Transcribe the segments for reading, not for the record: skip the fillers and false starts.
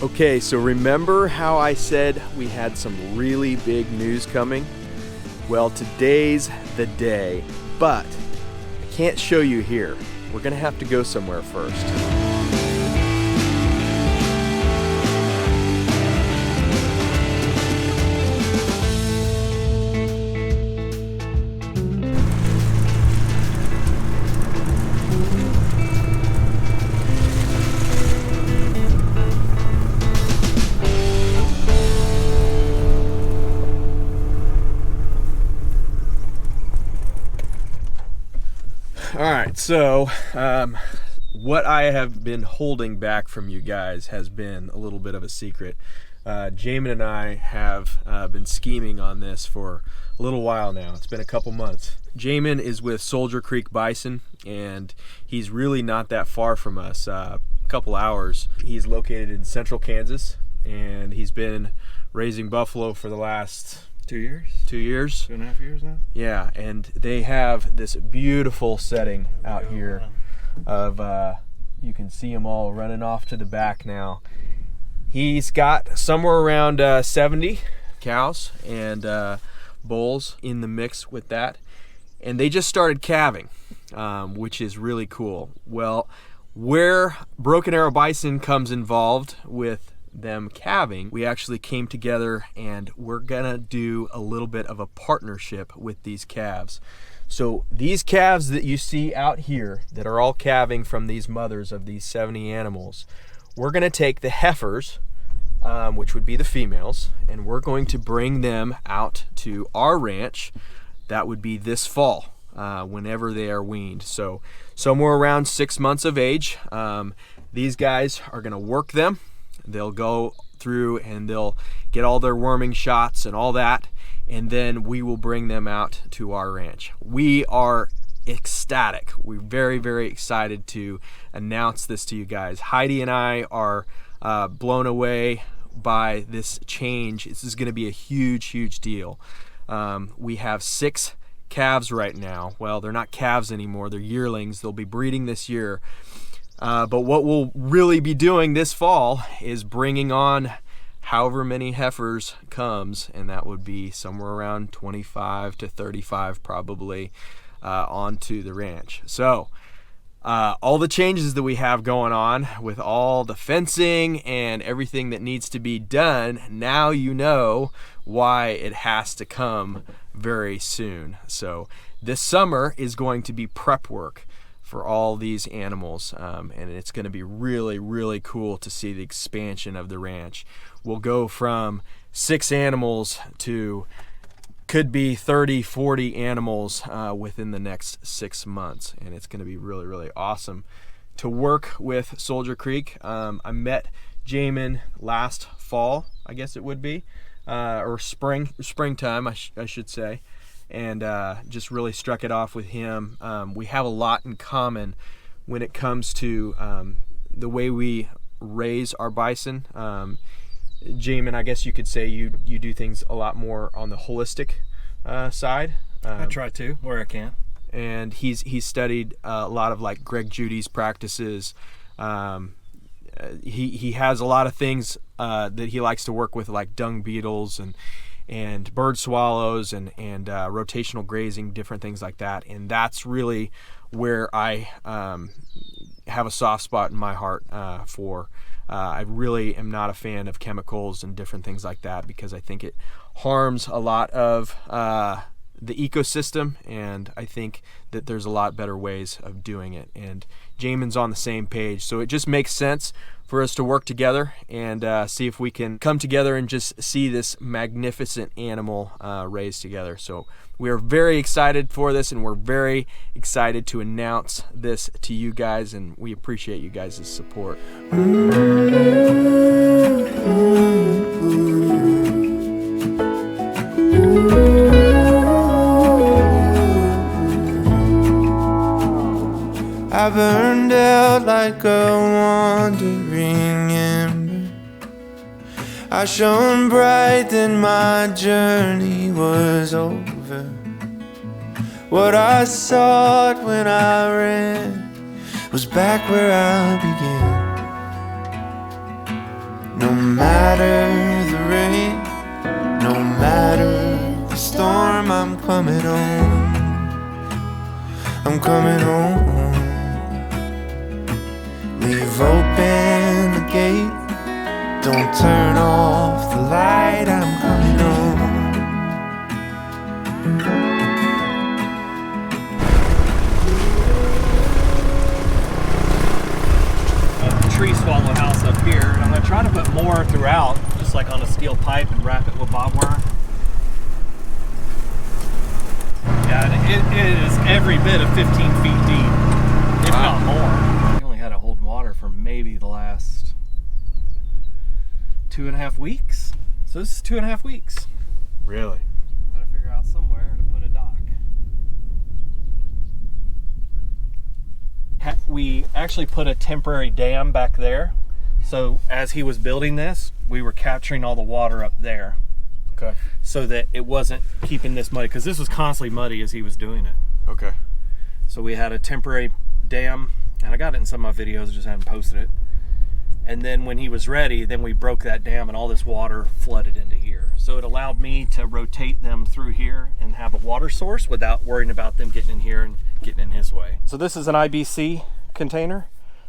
Okay, so remember how I said we had some really big news coming? Well, today's the day, but I can't show you here. We're gonna have to go somewhere first. All right, so what I have been holding back from you guys has been a little bit of a secret. Jamin and I have been scheming on this for a little while now. It's been a couple months. Jamin is with Soldier Creek Bison, and he's really not that far from us, a couple hours. He's located in central Kansas, and he's been raising buffalo for the last 2 years? 2 years. 2.5 years now? Yeah, and they have this beautiful setting out here of, you can see them all running off to the back now. He's got somewhere around 70 cows and bulls in the mix with that. And they just started calving, which is really cool. Well, where Broken Arrow Bison comes involved with them calving, we actually came together and we're gonna do a little bit of a partnership with these calves. So these calves that you see out here that are all calving from these mothers of these 70 animals, we're gonna take the heifers, which would be the females, and we're going to bring them out to our ranch. That would be this fall, whenever they are weaned. So somewhere around 6 months of age. These guys are gonna work them. They'll go through and they'll get all their worming shots and all that, and then we will bring them out to our ranch. We are ecstatic. We're very, very excited to announce this to you guys. Heidi and I are blown away by this change. This is going to be a huge, huge deal. We have 6 calves right now. Well, they're not calves anymore. They're yearlings. They'll be breeding this year. But what we'll really be doing this fall is bringing on however many heifers comes, and that would be somewhere around 25 to 35 probably, onto the ranch. So all the changes that we have going on with all the fencing and everything that needs to be done, now you know why it has to come very soon. So this summer is going to be prep work for all these animals, and it's going to be really, really cool to see the expansion of the ranch. We'll go from 6 animals to could be 30, 40 animals within the next 6 months, and it's going to be really, really awesome to work with Soldier Creek. I met Jamin last fall, I guess it would be, or springtime, I should say. And just really struck it off with him. We have a lot in common when it comes to the way we raise our bison. Jamin, I guess you could say you do things a lot more on the holistic side. I try to, where I can. And he's studied a lot of like Greg Judy's practices. He has a lot of things that he likes to work with, like dung beetles and bird swallows and rotational grazing, different things like that. And that's really where I have a soft spot in my heart for. I really am not a fan of chemicals and different things like that because I think it harms a lot of the ecosystem, and I think that there's a lot better ways of doing it. And Jamin's on the same page, so it just makes sense for us to work together and see if we can come together and just see this magnificent animal raised together. So we are very excited for this, and we're very excited to announce this to you guys, and we appreciate you guys' support. I burned out like a wandering ember. I shone bright, then my journey was over. What I sought when I ran was back where I began. No matter the rain, no matter the storm, I'm coming home. I'm coming home. Leave open the gate, don't turn off the light, I'm coming home. Tree swallow house up here, and I'm going to try to put more throughout, just like on a steel pipe, and wrap it with barbed wire. Yeah, and it is every bit of 15 feet deep, if not more. I only had it hold water for maybe the last 2.5 weeks. So this is 2.5 weeks. Really? Got to figure out somewhere to put a dock. We actually put a temporary dam back there, so as he was building this, we were capturing all the water up there. Okay. So that it wasn't keeping this muddy, because this was constantly muddy as he was doing it. Okay. So we had a temporary dam, and I got it in some of my videos, just haven't posted it. And then when he was ready, then we broke that dam and all this water flooded into here. So it allowed me to rotate them through here and have a water source without worrying about them getting in here and getting in his way. So this is an IBC container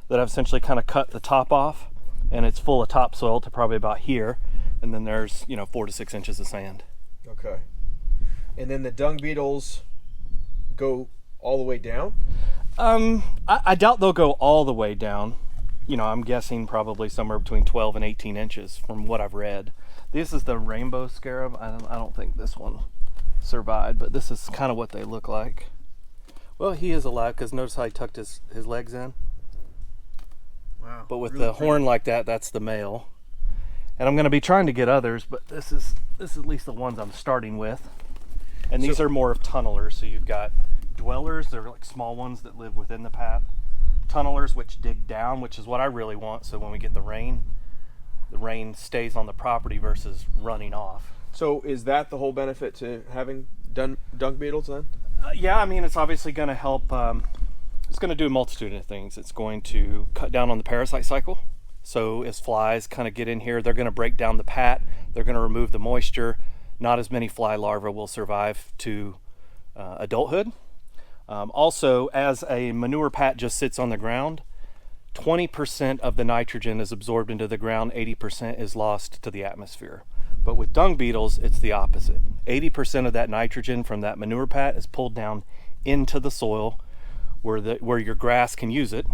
that I've essentially kind of cut the top off, and it's full of topsoil to probably about here. And then there's, 4 to 6 inches of sand. Okay. And then the dung beetles go all the way down? I doubt they'll go all the way down. I'm guessing probably somewhere between 12 and 18 inches from what I've read. This is the rainbow scarab. I don't think this one survived, but this is kind of what they look like. Well, he is alive, because notice how he tucked his legs in. Wow. But with really the horn like that, that's the male. And I'm going to be trying to get others, but this is at least the ones I'm starting with. And these are more of tunnelers. So you've got dwellers, they're like small ones that live within the path. Tunnelers, which dig down, which is what I really want. So when we get the rain stays on the property versus running off. So is that the whole benefit to having dung beetles then? Yeah, I mean, it's obviously going to help. It's going to do a multitude of things. It's going to cut down on the parasite cycle. So as flies kind of get in here, they're going to break down the pat. They're going to remove the moisture. Not as many fly larvae will survive to adulthood. Also, as a manure pat just sits on the ground, 20% of the nitrogen is absorbed into the ground, 80% is lost to the atmosphere. But with dung beetles, it's the opposite. 80% of that nitrogen from that manure pat is pulled down into the soil where your grass can use it,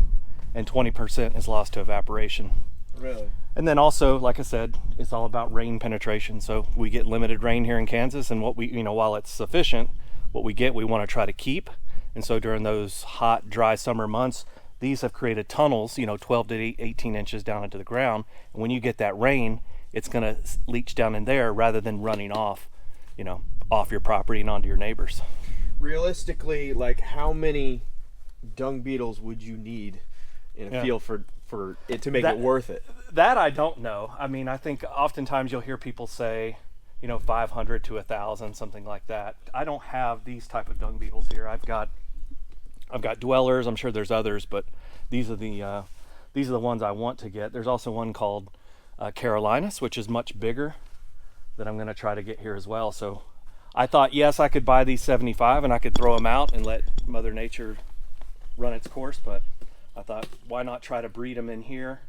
and 20% is lost to evaporation. Really? And then also, like I said, it's all about rain penetration. So we get limited rain here in Kansas, and what we, while it's sufficient, what we get, we want to try to keep. And so during those hot, dry summer months, these have created tunnels, 12 to 18 inches down into the ground. And when you get that rain, it's going to leach down in there rather than running off, off your property and onto your neighbors. Realistically, like how many dung beetles would you need in a field for it to make it worth it? That I don't know. I mean, I think oftentimes you'll hear people say, 500 to 1,000, something like that. I don't have these type of dung beetles here. I've got dwellers. I'm sure there's others, but these are the ones I want to get. There's also one called Carolinus, which is much bigger, that I'm going to try to get here as well. So I thought, yes, I could buy these 75 and I could throw them out and let Mother Nature run its course, but I thought, why not try to breed them in here?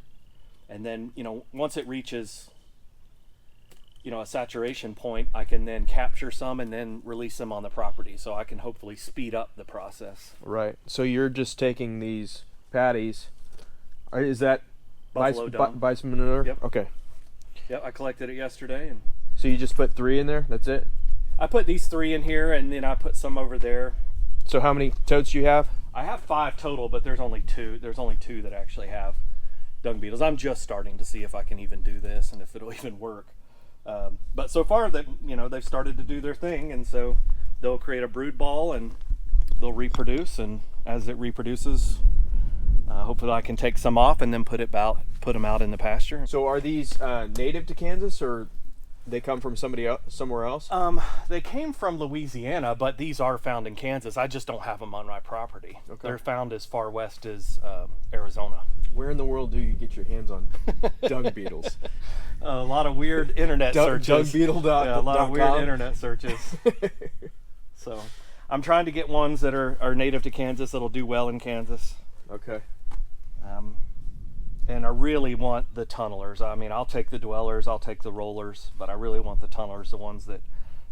And then, once it reaches, a saturation point, I can then capture some and then release them on the property, so I can hopefully speed up the process. Right. So you're just taking these patties. Is that bison manure? Yep. Okay. Yep, I collected it yesterday. And so you just put 3 in there? That's it? I put these 3 in here, and then I put some over there. So how many totes do you have? I have 5 total, but there's only 2. There's only 2 that actually have dung beetles. I'm just starting to see if I can even do this and if it'll even work. But so far, that they've started to do their thing, and so they'll create a brood ball and they'll reproduce. And as it reproduces, hopefully I can take some off and then put them out in the pasture. So are these native to Kansas, or they come from somewhere else? They came from Louisiana, but these are found in Kansas. I just don't have them on my property. Okay. They're found as far west as Arizona. Where in the world do you get your hands on dung beetles? A lot of weird internet searches. Dungbeetle.com. A lot of weird internet searches. So I'm trying to get ones that are native to Kansas that'll do well in Kansas. Okay. And I really want the tunnelers. I mean, I'll take the dwellers, I'll take the rollers, but I really want the tunnelers, the ones that,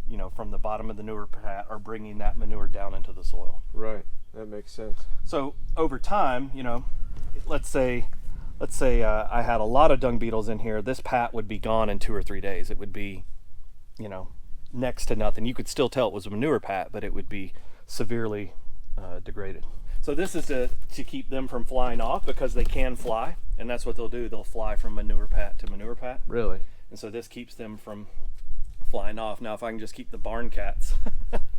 you know, from the bottom of the manure pat are bringing that manure down into the soil. Right. That makes sense. So over time, you know, let's say I had a lot of dung beetles in here. This pat would be gone in 2 or 3 days. It would be, you know, next to nothing. You could still tell it was a manure pat, but it would be severely degraded. So this is to keep them from flying off, because they can fly, and that's what they'll do. They'll fly from manure pat to manure pat. Really? And so this keeps them from flying off. Now if I can just keep the barn cats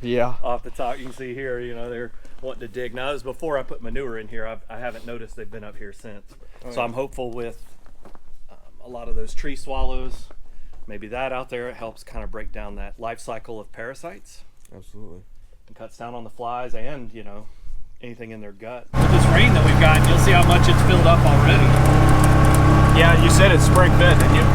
Yeah. off the top, you can see here, you know, they're wanting to dig. Now this is before I put manure in here. I haven't noticed they've been up here since. So I'm hopeful with a lot of those tree swallows, maybe that out there, it helps kind of break down that life cycle of parasites. Absolutely. And cuts down on the flies and, you know, anything in their gut. With this rain that we've got, you'll see how much it's filled up already. Yeah, you said it's spring fed, didn't you?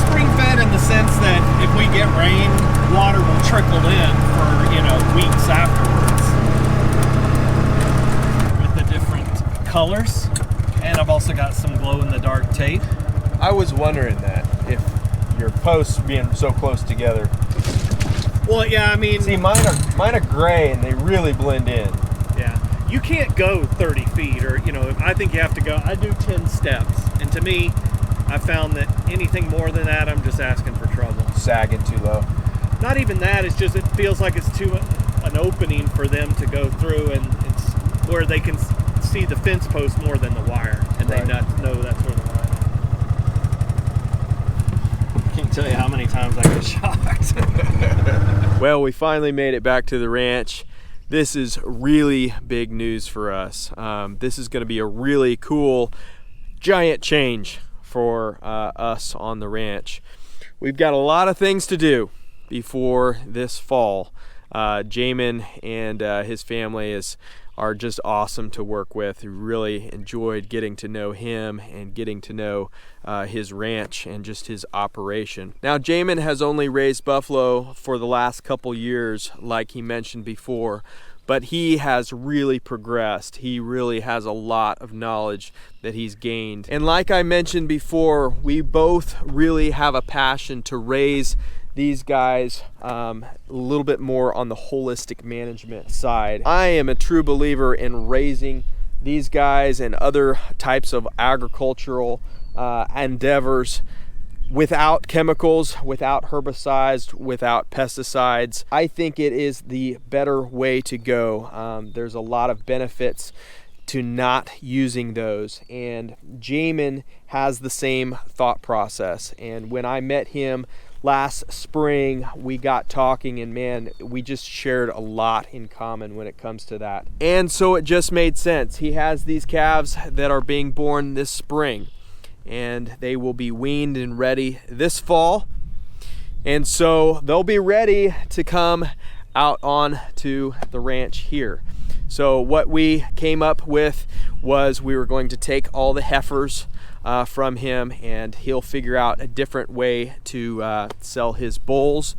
Spring fed in the sense that if we get rain, water will trickle in for, you know, weeks afterwards. With the different colors. And I've also got some glow-in-the-dark tape. I was wondering that, if your posts being so close together. Well, yeah, I mean... See, mine are gray and they really blend in. Yeah. You can't go 30 feet or, you know, I think you have to go... I do 10 steps. And to me, I found that anything more than that, I'm just asking for trouble. Sagging too low. Not even that, it's just it feels like it's too an opening for them to go through, and it's where they can see the fence post more than the wire, and Right. they know that's where the line is. Can't tell you how many times I get shocked. Well, we finally made it back to the ranch. This is really big news for us. This is going to be a really cool, giant change for us on the ranch. We've got a lot of things to do before this fall. Jamin and his family are just awesome to work with. We really enjoyed getting to know him and getting to know his ranch and just his operation. Now, Jamin has only raised buffalo for the last couple years, like he mentioned before, but he has really progressed. He really has a lot of knowledge that he's gained. And like I mentioned before, we both really have a passion to raise these guys a little bit more on the holistic management side. I am a true believer in raising these guys and other types of agricultural endeavors without chemicals, without herbicides, without pesticides. I think it is the better way to go. There's a lot of benefits to not using those, and Jamin has the same thought process. And when I met him last spring, we got talking, and man, we just shared a lot in common when it comes to that. And so it just made sense. He has these calves that are being born this spring, and they will be weaned and ready this fall. And so they'll be ready to come out on to the ranch here. So what we came up with was we were going to take all the heifers from him, and he'll figure out a different way to sell his bulls.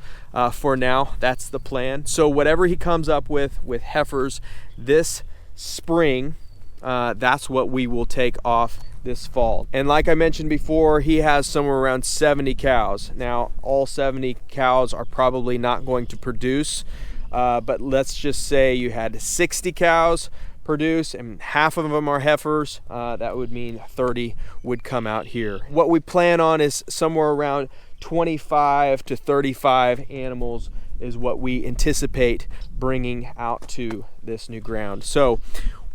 For now, that's the plan. So whatever he comes up with heifers this spring, that's what we will take off this fall. And like I mentioned before, he has somewhere around 70 cows. Now, all 70 cows are probably not going to produce, but let's just say you had 60 cows produce and half of them are heifers. That would mean 30 would come out here. What we plan on is somewhere around 25 to 35 animals is what we anticipate bringing out to this new ground. So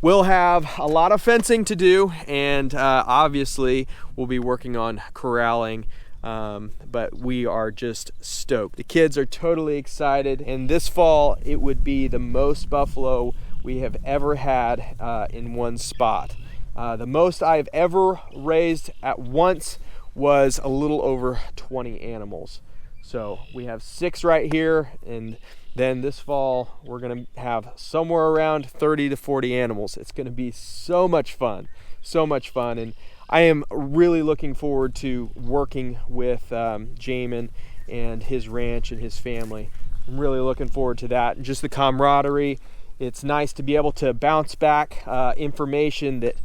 we'll have a lot of fencing to do, and obviously we'll be working on corralling, but we are just stoked. The kids are totally excited, and this fall it would be the most buffalo we have ever had in one spot. The most I've ever raised at once was a little over 20 animals. So we have 6 right here, and then this fall we're gonna have somewhere around 30 to 40 animals. It's gonna be so much fun. so much fun. And I am really looking forward to working with Jamin and his ranch and his family. I'm really looking forward to that, and just the camaraderie. It's nice to be able to bounce back information that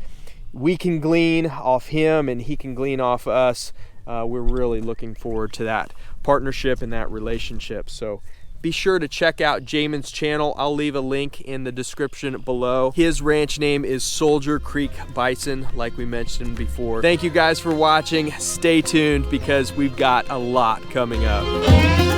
we can glean off him and he can glean off us. We're really looking forward to that partnership and that relationship. So be sure to check out Jamin's channel. I'll leave a link in the description below. His ranch name is Soldier Creek Bison, like we mentioned before. Thank you guys for watching. Stay tuned because we've got a lot coming up.